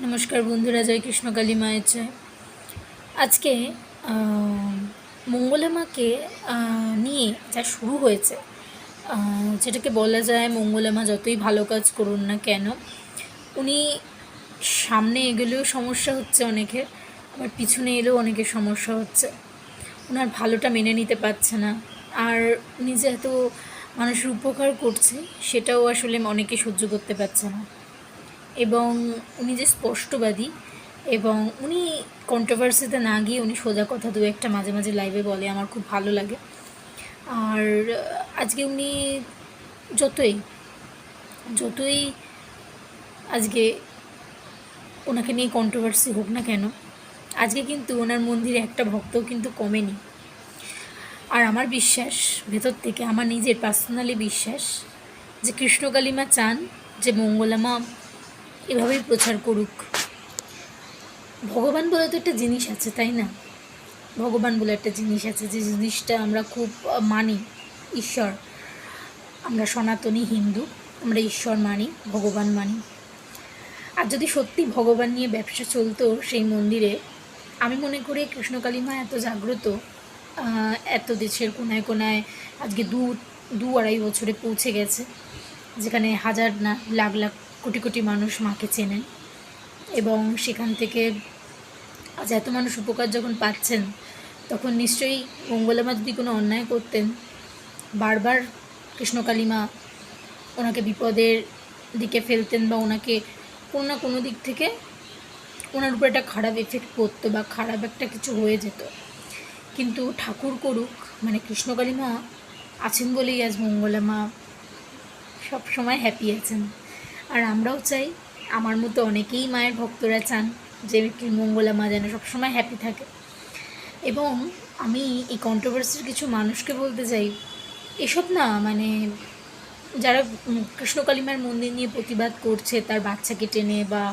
নমস্কার বন্ধুরা, জয় কৃষ্ণকালী মায়ের জয়। আজকে মঙ্গলা মাকে নিয়ে যা শুরু হয়েছে, যেটাকে বলা যায় মঙ্গলা মা যতই ভালো কাজ করুন না কেন, উনি সামনে এগোলেও সমস্যা হচ্ছে অনেকের, আবার পিছনে এলেও অনেকের সমস্যা হচ্ছে। ওনার ভালোটা মেনে নিতে পারছে না, আর উনি যে এত মানুষের উপকার করছে সেটাও আসলে অনেকে সহ্য করতে পারছে না। এবং উনি যে স্পষ্টবাদী, এবং উনি কন্ট্রোভার্সিতে না গিয়ে উনি সোজা কথা দু একটা মাঝে মাঝে লাইভে বলে, আমার খুব ভালো লাগে। আর আজকে উনি যতই যতই আজকে ওনাকে নিয়ে কন্ট্রোভার্সি হোক না কেন, আজকে কিন্তু ওনার মন্দিরে একটা ভক্তও কিন্তু কমেনি। আর আমার বিশ্বাস ভেতর থেকে, আমার নিজের পার্সোনালি বিশ্বাস, যে কৃষ্ণকালী মা চান যে মঙ্গলা মা এভাবেই প্রচার করুক। ভগবান বলে তো একটা জিনিস আছে, তাই না? ভগবান বলে একটা জিনিস আছে, যে জিনিসটা আমরা খুব মানি, ঈশ্বর। আমরা সনাতনী হিন্দু, আমরা ঈশ্বর মানি, ভগবান মানি। আর যদি সত্যি ভগবান নিয়ে ব্যবসা চলতো সেই মন্দিরে, আমি মনে করি কৃষ্ণকালী মা এত জাগ্রত, এত দেশের কোনায় কোনায় আজকে দু আড়াই বছরে পৌঁছে গেছে, যেখানে হাজার না লাখ লাখ কোটি কোটি মানুষ মাকে চেনেন। এবং সেখান থেকে আজ এত মানুষ উপকার যখন পাচ্ছেন, তখন নিশ্চয়ই মঙ্গলা মা যদি কোনো অন্যায় করতেন, বারবার কৃষ্ণকালী মা ওনাকে বিপদের দিকে ফেলতেন, বা ওনাকে কোনো না কোনো দিক থেকে ওনার উপর একটা খারাপ এফেক্ট পড়তো, বা খারাপ একটা কিছু হয়ে যেত। কিন্তু ঠাকুর করুক, মানে কৃষ্ণকালী মা আছেন বলেই আজ মঙ্গলা মা সব সময় হ্যাপি আছেন। আর আমরাও চাই, আমার মতো অনেকেই মায়ের ভক্তরা চান যে মঙ্গলা মা যেন সবসময় হ্যাপি থাকে। এবং আমি এই কন্ট্রোভার্সির কিছু মানুষকে বলতে চাই, এসব না, মানে যারা কৃষ্ণকালী মায়ের মন্দির নিয়ে প্রতিবাদ করছে, তার বাচ্চাকে টেনে বা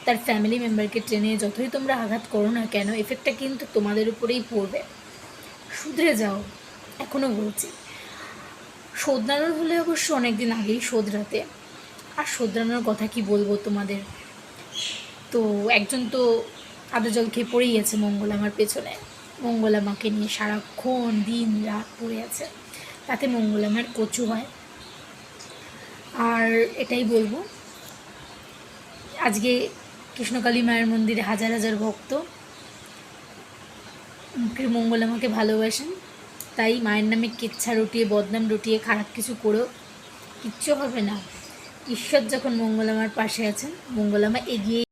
তার ফ্যামিলি মেম্বারকে টেনে যতই তোমরা আঘাত করো না কেন, এফেক্টটা কিন্তু তোমাদের উপরেই পড়বে। শুধরে যাও, এখনও বলছি। শোধরানোর হলে অবশ্য অনেক দিন আগেই শোধরাতে, আর শোধরানোর কথা কি বলবো তোমাদের। তো একজন তো আদা জল খেয়ে পড়েই আছে মঙ্গলা মার পেছনে, মঙ্গলা মাকে নিয়ে সারাক্ষণ দিন রাত পড়ে আছে, তাতে মঙ্গলা মার কচু হয়। আর এটাই বলবো, আজকে কৃষ্ণকালী মায়ের মন্দিরে হাজার হাজার ভক্ত মঙ্গলা মাকে ভালোবাসেন, তাই মায়ের নামে কেচ্ছা রটিয়ে, বদনাম রটিয়ে, খারাপ কিছু করেও কিচ্ছু হবে না। ঈশ্বর যখন মঙ্গলা মার পাশে আছেন, মঙ্গলা মা এগিয়ে